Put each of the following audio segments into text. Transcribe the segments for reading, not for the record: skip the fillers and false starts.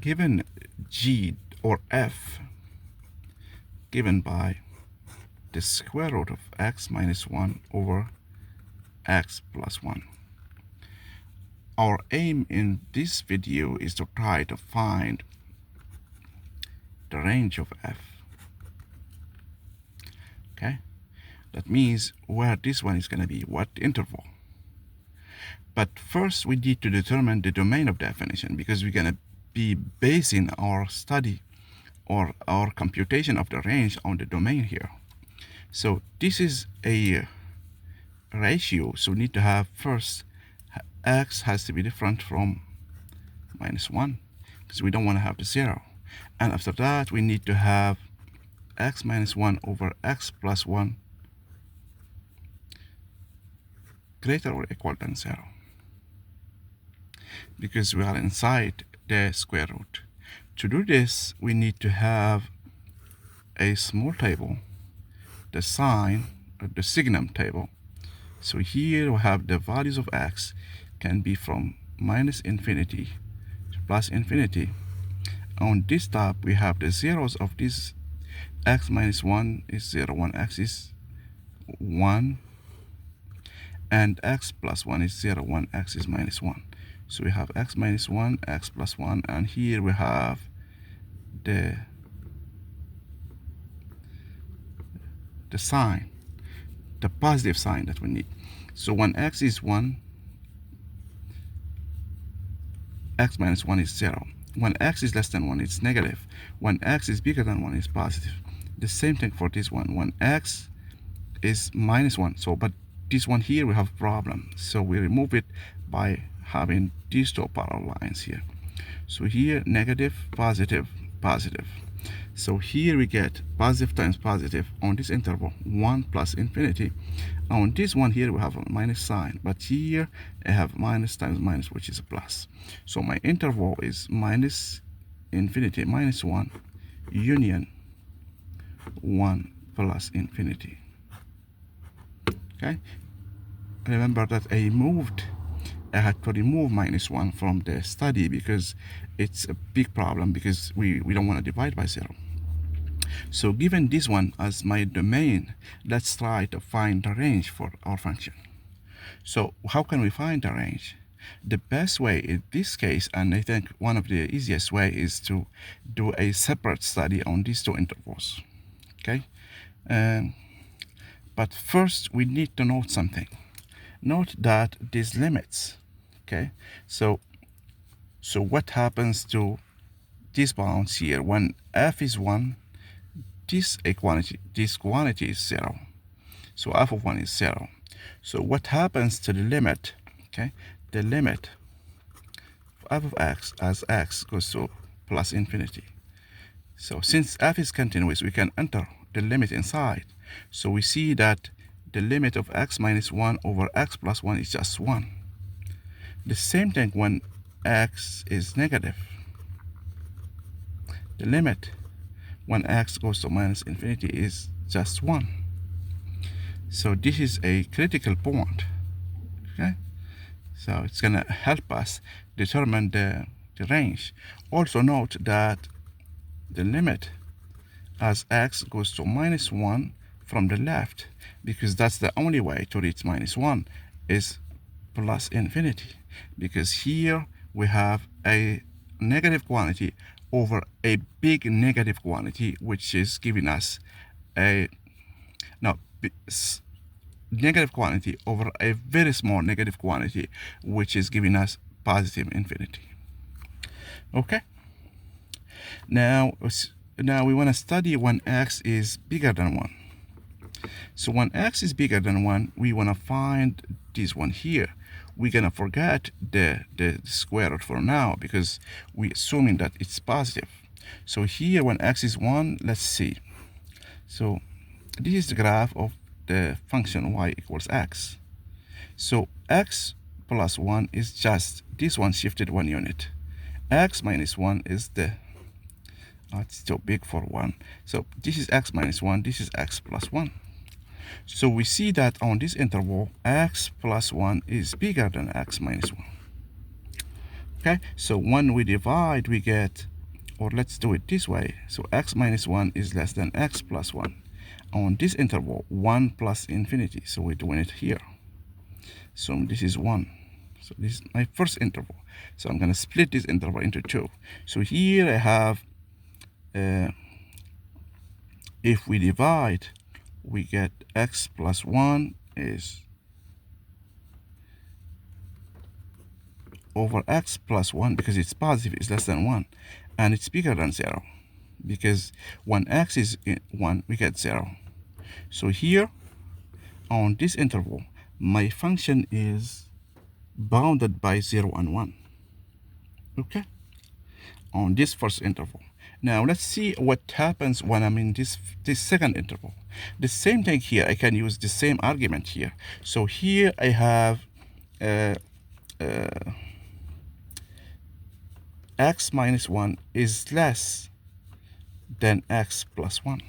given g or f given by the square root of x minus 1 over x plus 1. Our aim in this video is to try to find the range of f. Okay, that means where this one is going to be, what interval. But first we need to determine the domain of definition, because we're going to be basing our study or our computation of the range on the domain here. So this is a ratio, so we need to have first x has to be different from minus 1, because we don't want to have the 0. And after that we need to have x minus 1 over x plus 1 greater or equal than 0, because we are inside the square root. To do this, we need to have a small table, the sign, or the signum table. So here we have the values of x can be from minus infinity to plus infinity. On this top, we have the zeros of this. X minus 1 is 0, 1, x is 1, and x plus 1 is 0, 1, x is minus 1. So we have x minus 1, x plus 1, and here we have the sign, the positive sign that we need. So when x is 1, x minus 1 is 0. When x is less than 1, it's negative. When x is bigger than 1, it's positive. The same thing for this one. When x is minus 1, so but this one here we have a problem. So we remove it by having these two parallel lines here. So here negative, positive, positive. So here we get positive times positive on this interval, 1 plus infinity. On this one here we have a minus sign, but here I have minus times minus, which is a plus. So my interval is minus infinity minus 1 union 1 plus infinity. Okay, remember that I had to remove minus 1 from the study because it's a big problem, because we don't want to divide by 0. So given this one as my domain, let's try to find the range for our function. So how can we find the range? The best way in this case, and I think one of the easiest way, is to do a separate study on these two intervals. Okay, but first we need to note something. Note that these limits. Okay, so what happens to these bounds here when f is 1? This quantity is 0. So f of 1 is 0. So what happens to the limit? Okay, the limit of f of x as x goes to plus infinity. So since f is continuous, we can enter the limit inside. So we see that the limit of x minus 1 over x plus 1 is just 1. The same thing when x is negative. The limit when x goes to minus infinity is just 1. So this is a critical point. Okay, so it's going to help us determine the range. Also note that the limit as x goes to minus 1 from the left, because that's the only way to reach minus 1, is plus infinity, because here we have a negative quantity over a big negative quantity, which is giving us negative quantity over a very small negative quantity, which is giving us positive infinity. Okay, now we want to study when x is bigger than 1. So when x is bigger than 1, we want to find this one here. We're going to forget the square root for now, because we're assuming that it's positive. So here when x is 1, let's see. So this is the graph of the function y equals x. So x plus 1 is just this one shifted 1 unit. X minus 1 is it's too big for 1. So this is x minus 1, this is x plus 1. So we see that on this interval, x plus 1 is bigger than x minus 1. Okay, so when we divide, we get, or let's do it this way. So x minus 1 is less than x plus 1. On this interval, 1 plus infinity. So we're doing it here. So this is 1. So this is my first interval. So I'm going to split this interval into 2. So here I have, if we divide, we get x plus 1 is over x plus 1, because it's positive, is less than 1. And it's bigger than 0. Because when x is 1, we get 0. So here, on this interval, my function is bounded by 0 and 1. Okay? On this first interval. Now let's see what happens when I'm in this second interval. The same thing here. I can use the same argument here. So here I have x minus 1 is less than x plus 1.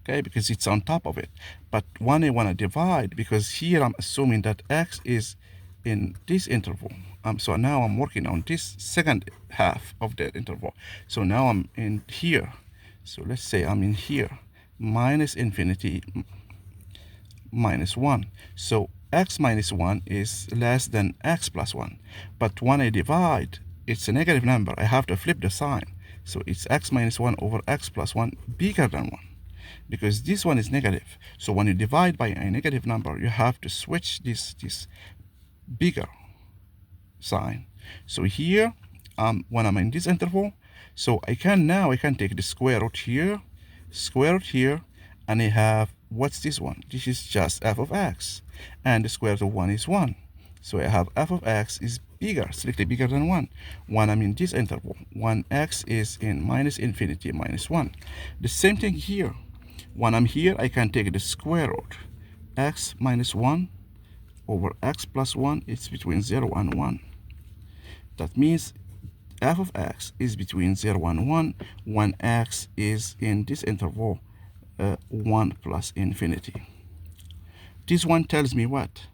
Okay, because it's on top of it. But when I want to divide, because here I'm assuming that x is in this interval. So now I'm working on this second half of the interval. So now I'm in here. So let's say I'm in here, minus infinity minus 1. So x minus 1 is less than x plus 1. But when I divide, it's a negative number. I have to flip the sign. So it's x minus 1 over x plus 1 bigger than 1. Because this one is negative. So when you divide by a negative number, you have to switch this bigger sign. So here, when I'm in this interval, so I can take the square root here, and I have, what's this one? This is just f of x. And the square root of 1 is 1. So I have f of x is bigger, strictly bigger than 1. When I'm in this interval, when x is in minus infinity minus 1. The same thing here. When I'm here, I can take the square root. X minus 1 over x plus 1 is between 0 and 1. That means f of x is between 0 and 1 when x is in this interval 1 plus infinity. This one tells me what?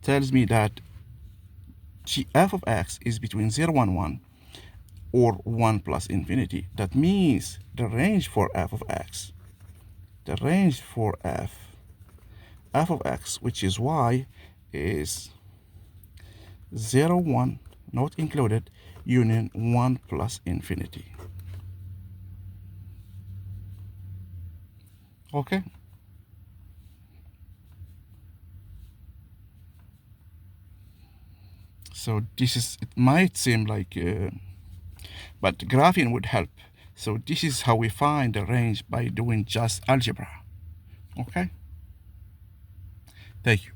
Tells me that f of x is between 0 and 1 or 1 plus infinity. That means the range for f of x, the range for f of x, which is y, is 0, 1, not included, union 1 plus infinity. Okay? So this is, it might seem like, but graphing would help. So this is how we find the range by doing just algebra. Okay? Thank you.